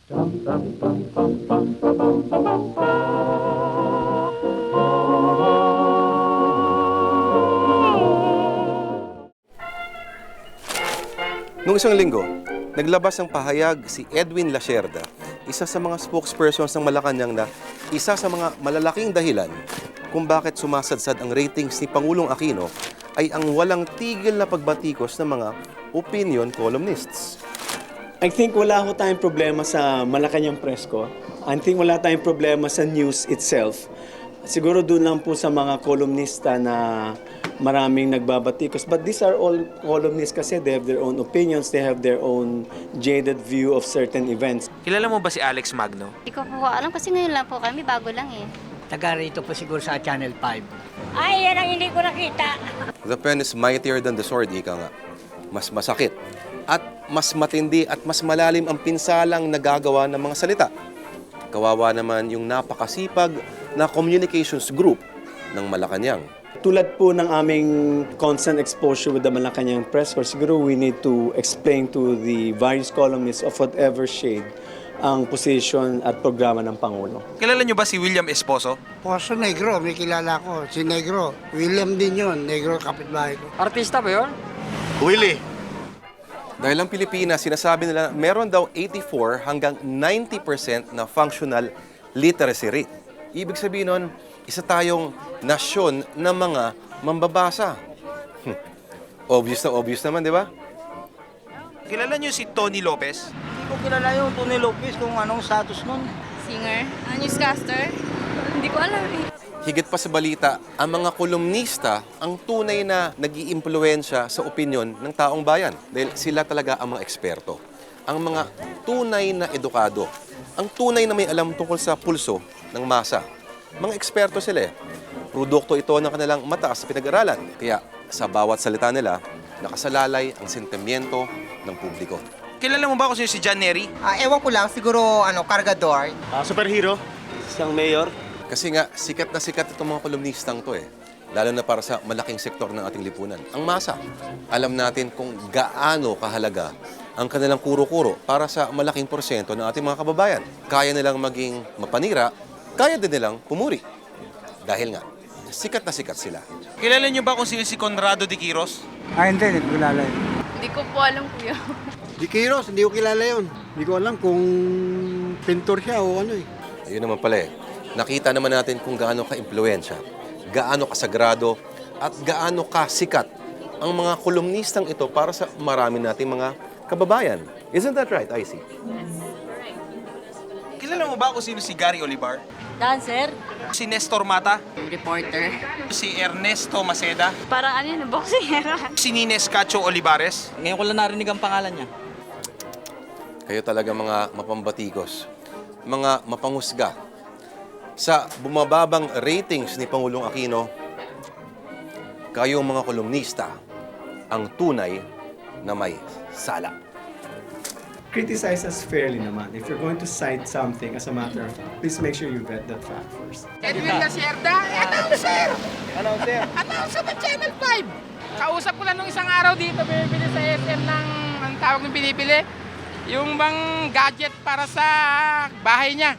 Noong isang linggo, naglabas ng pahayag si Edwin Lacerda, isa sa mga spokespersons ng Malacanang na isa sa mga malalaking dahilan kung bakit sumasadsad ang ratings ni Pangulong Aquino ay ang walang tigil na pagbatikos ng mga opinion columnists. I think wala ho tayong problema sa Malacanang Presko. I think wala tayong problema sa news itself. Siguro doon lang po sa mga columnista na maraming nagbabatikos. But these are all columnists kasi they have their own opinions, they have their own jaded view of certain events. Kilala mo ba si Alex Magno? Hindi ko po alam kasi ngayon lang po kami, bago lang eh. Taga rito po siguro sa Channel 5. Ay, yan ang hindi ko nakita. The pen is mightier than the sword, ika nga. Mas masakit at mas matindi at mas malalim ang pinsalang nagagawa ng mga salita. Kawawa naman yung napakasipag na communications group ng Malacanang. Tulad po ng aming constant exposure with the Malacanang Press Corps, siguro we need to explain to the various columnists of whatever shade ang position at programa ng Pangulo. Kilala nyo ba si William Esposo? Poso Negro, may kilala ko. Si Negro. William din yun. Negro, kapitbahay ko. Artista ba yun? Willie! Dahil ang Pilipinas, sinasabi nila meron daw 84 hanggang 90% na functional literacy rate. Ibig sabihin nun, isa tayong nasyon ng mga mambabasa. Obvious naman, di ba? Kilala nyo si Tony Lopez? Hindi ko kilala yung Tony Lopez kung anong status nun. Singer? Newscaster? Hindi ko alam eh. Higit pa sa balita, ang mga kolumnista ang tunay na nag-iimpluwensya sa opinyon ng taong bayan. Dahil sila talaga ang mga eksperto. Ang mga tunay na edukado. Ang tunay na may alam tungkol sa pulso ng masa. Mga eksperto sila eh. Produkto ito ng kanilang mataas na pinag-aralan. Kaya sa bawat salita nila, nakasalalay ang sentimiento ng publiko. Kilala mo ba kung sino si John Nery? Ewan ko lang, siguro cargador. Superhero? Isang mayor? Kasi nga, sikat na sikat itong mga kolumnistang to eh. Lalo na para sa malaking sektor ng ating lipunan. Ang masa, alam natin kung gaano kahalaga ang kanilang kuro-kuro para sa malaking porsyento ng ating mga kababayan. Kaya nilang maging mapanira, kaya din nilang pumuri. Dahil nga, sikat na sikat sila. Kilala nyo ba kung sino si Conrado de Quiros? Hindi ko kilala yun. Hindi ko po alam kuya. Di Quiros, hindi ko kilala yun. Hindi ko alam kung pintor siya o ano eh. Ayun naman pala eh. Nakita naman natin kung gaano ka-impluensya, gaano kasagrado, at gaano kasikat ang mga kolumnistang ito para sa marami nating mga kababayan. Isn't that right, IC? Kilala mo ba kung sino si Gary Olivar? Dancer? Si Nestor Mata? Reporter. Si Ernesto Maceda? Parang ano yun, boksingera. Si Nines Cacho Olivares? Ngayon ko lang narinig ang pangalan niya. Kayo talaga mga mapambatikos, mga mapanghusga. Sa bumababang ratings ni Pangulong Aquino, kayong mga kolumnista ang tunay na may sala. Criticize us fairly naman. If you're going to cite something as a matter of fact, please make sure you vet that fact first. Edwin Lacerda? Announcer! Announcer ng Channel 5! Kausap ko lang nung isang araw dito, bibili sa SM ng, ang tawag ng binibili, yung bang gadget para sa bahay niya.